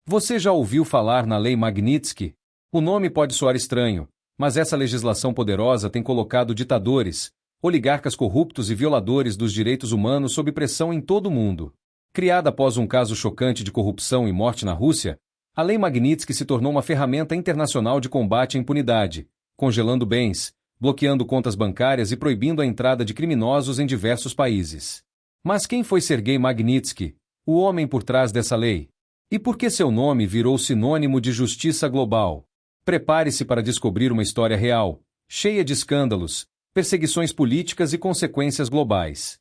Você já ouviu falar na Lei Magnitsky? O nome pode soar estranho, mas essa legislação poderosa tem colocado ditadores, oligarcas corruptos e violadores dos direitos humanos sob pressão em todo o mundo. Criada após um caso chocante de corrupção e morte na Rússia, a Lei Magnitsky se tornou uma ferramenta internacional de combate à impunidade, congelando bens, bloqueando contas bancárias e proibindo a entrada de criminosos em diversos países. Mas quem foi Sergei Magnitsky, o homem por trás dessa lei? E por que seu nome virou sinônimo de justiça global? Prepare-se para descobrir uma história real, cheia de escândalos, perseguições políticas e consequências globais.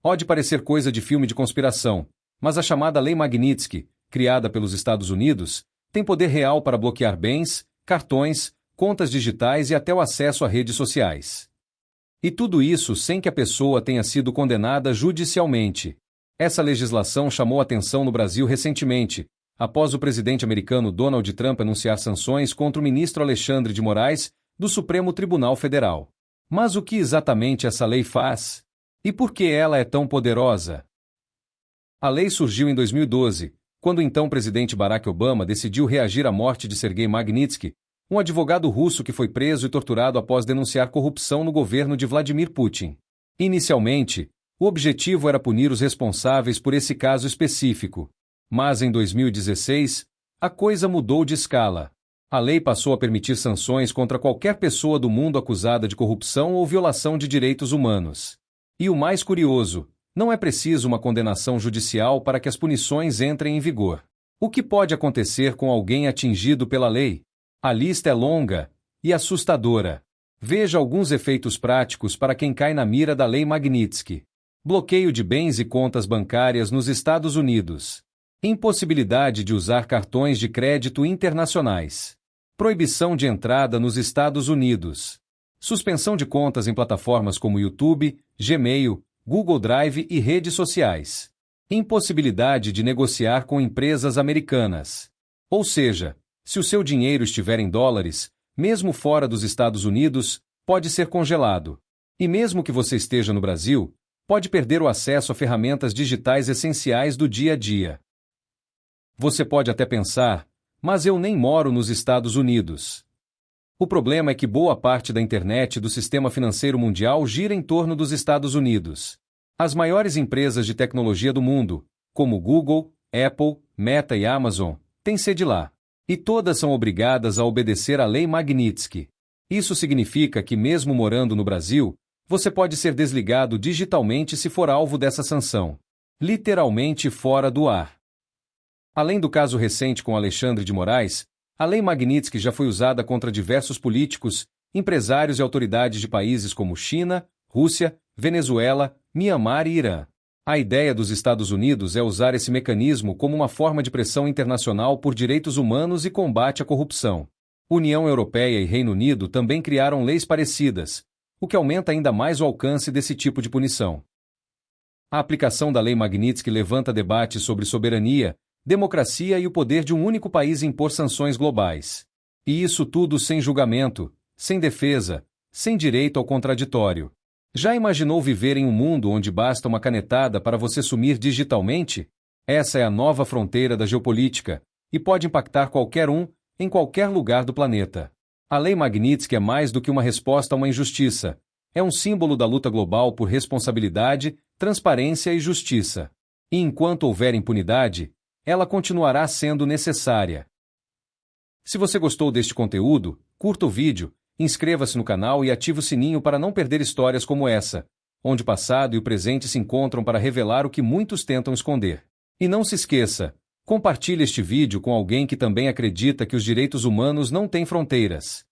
Pode parecer coisa de filme de conspiração, mas a chamada Lei Magnitsky, criada pelos Estados Unidos, tem poder real para bloquear bens, cartões, contas digitais e até o acesso a redes sociais. E tudo isso sem que a pessoa tenha sido condenada judicialmente. Essa legislação chamou atenção no Brasil recentemente, após o presidente americano Donald Trump anunciar sanções contra o ministro Alexandre de Moraes, do Supremo Tribunal Federal. Mas o que exatamente essa lei faz? E por que ela é tão poderosa? A lei surgiu em 2012, quando o então presidente Barack Obama decidiu reagir à morte de Sergei Magnitsky, um advogado russo que foi preso e torturado após denunciar corrupção no governo de Vladimir Putin. Inicialmente, o objetivo era punir os responsáveis por esse caso específico. Mas em 2016, a coisa mudou de escala. A lei passou a permitir sanções contra qualquer pessoa do mundo acusada de corrupção ou violação de direitos humanos. E o mais curioso, não é preciso uma condenação judicial para que as punições entrem em vigor. O que pode acontecer com alguém atingido pela lei? A lista é longa e assustadora. Veja alguns efeitos práticos para quem cai na mira da Lei Magnitsky. Bloqueio de bens e contas bancárias nos Estados Unidos. Impossibilidade de usar cartões de crédito internacionais. Proibição de entrada nos Estados Unidos. Suspensão de contas em plataformas como YouTube, Gmail, Google Drive e redes sociais. Impossibilidade de negociar com empresas americanas. Ou seja, se o seu dinheiro estiver em dólares, mesmo fora dos Estados Unidos, pode ser congelado. E mesmo que você esteja no Brasil, pode perder o acesso a ferramentas digitais essenciais do dia a dia. Você pode até pensar, mas eu nem moro nos Estados Unidos. O problema é que boa parte da internet e do sistema financeiro mundial gira em torno dos Estados Unidos. As maiores empresas de tecnologia do mundo, como Google, Apple, Meta e Amazon, têm sede lá. E todas são obrigadas a obedecer à Lei Magnitsky. Isso significa que, mesmo morando no Brasil, você pode ser desligado digitalmente se for alvo dessa sanção. Literalmente fora do ar. Além do caso recente com Alexandre de Moraes, a Lei Magnitsky já foi usada contra diversos políticos, empresários e autoridades de países como China, Rússia, Venezuela, Mianmar e Irã. A ideia dos Estados Unidos é usar esse mecanismo como uma forma de pressão internacional por direitos humanos e combate à corrupção. União Europeia e Reino Unido também criaram leis parecidas, o que aumenta ainda mais o alcance desse tipo de punição. A aplicação da Lei Magnitsky levanta debates sobre soberania, democracia e o poder de um único país impor sanções globais. E isso tudo sem julgamento, sem defesa, sem direito ao contraditório. Já imaginou viver em um mundo onde basta uma canetada para você sumir digitalmente? Essa é a nova fronteira da geopolítica, e pode impactar qualquer um, em qualquer lugar do planeta. A Lei Magnitsky é mais do que uma resposta a uma injustiça. É um símbolo da luta global por responsabilidade, transparência e justiça. E enquanto houver impunidade, ela continuará sendo necessária. Se você gostou deste conteúdo, curta o vídeo, inscreva-se no canal e ative o sininho para não perder histórias como essa, onde o passado e o presente se encontram para revelar o que muitos tentam esconder. E não se esqueça, compartilhe este vídeo com alguém que também acredita que os direitos humanos não têm fronteiras.